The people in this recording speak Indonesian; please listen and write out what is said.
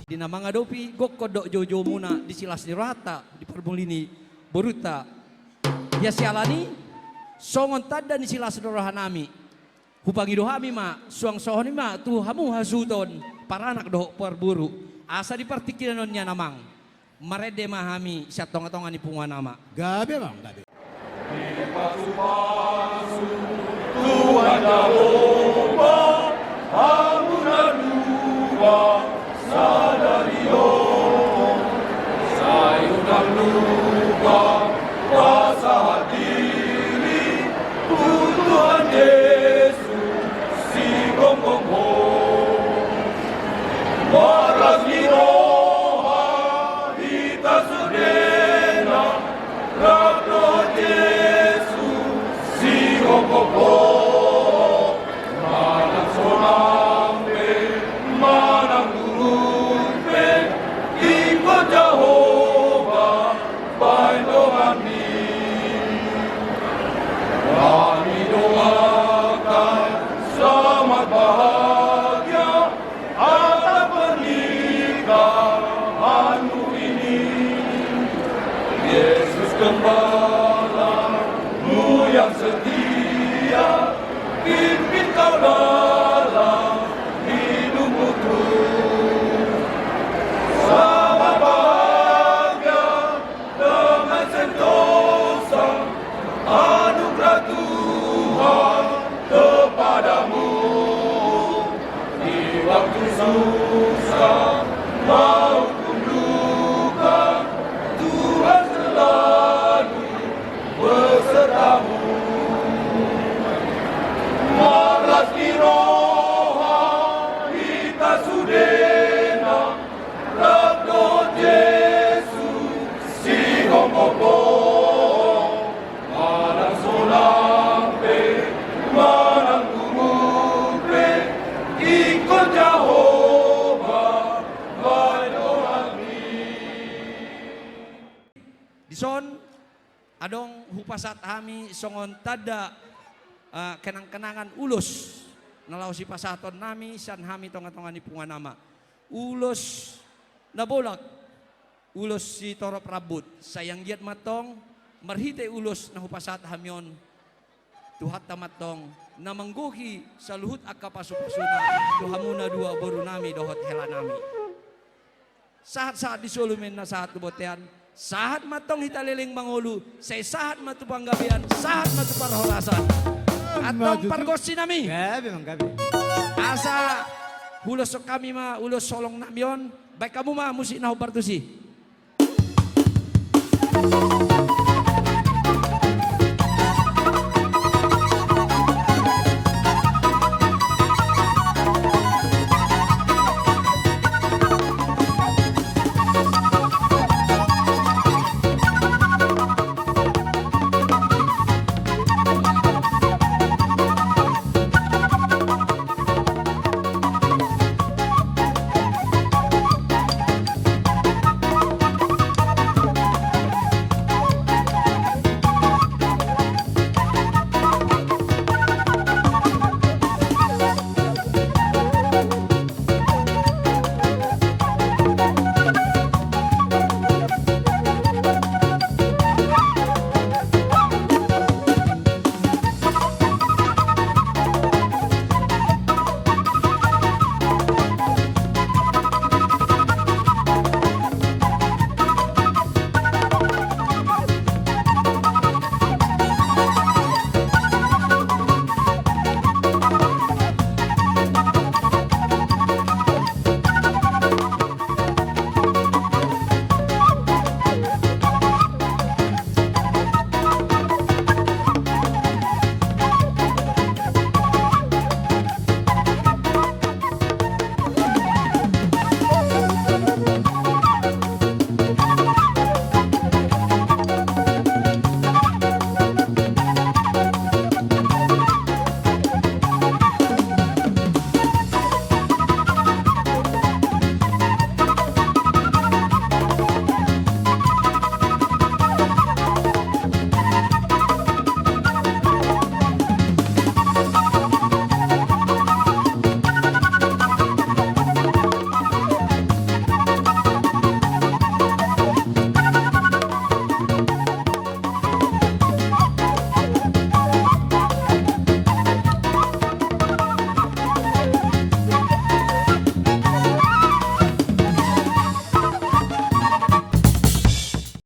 Di nama ngadopi gokkodok jojo muna di silas di rata di permulini boruta. Ya sialani songon tada di silas dorohanami. Hupangido hami ma suang sohoni ma tu hamu hasuton para anak doh perburu. Asa di partikilanonnya namang. Marede mahami siatong-tongan di pungan nama. Gabe bang, gabe. Pasu-pasu Tuhan Jehovah Ampuna dua Sadario Sayunan lupa Kuasa hadiri Tuhan Yesus Si gong-gong-ho Waras liroha Hita sudena Rabdo Yesus Si gong-gong-ho Manang sonampe Manang durumpe Ikut Jehovah Baik kami Kami doakan Selamat bahagia Atas pernikahanmu ini Yesus Gembalamu yang setia Pimpin kau dalam hidupmu terus Selamat bahagia dengan sentosa Anugerah Tuhan kepadamu Di waktu susah maupun duka Tuhan selalu besertamu Maras kiroha kita sudena Rabdo Yesus si gong-gong-ho Manang solampe manang gurupe Ikut Jehovah badoami Dison adong hupasat hami songon tada kenang-kenangan ulus nalau si pasaton nami san hami tonga-tonga ni punga nama ulus nabolak ulus si torop rabut sayang giat matong marhite ulus na hupasat hamion tuhat tamatong na mangguhi sa luhut akapasupasuna tuhamuna dua boru nami dohot hela nami saat-saat disulumin na saat tubotean saat matong hitaliling mangulu say saat matupanggabian saat matuparhorasan atong pargosi nami Gabe bang, gabe. asa ulos kami ma ulos solong namion baik kamu ma musik na hubartusi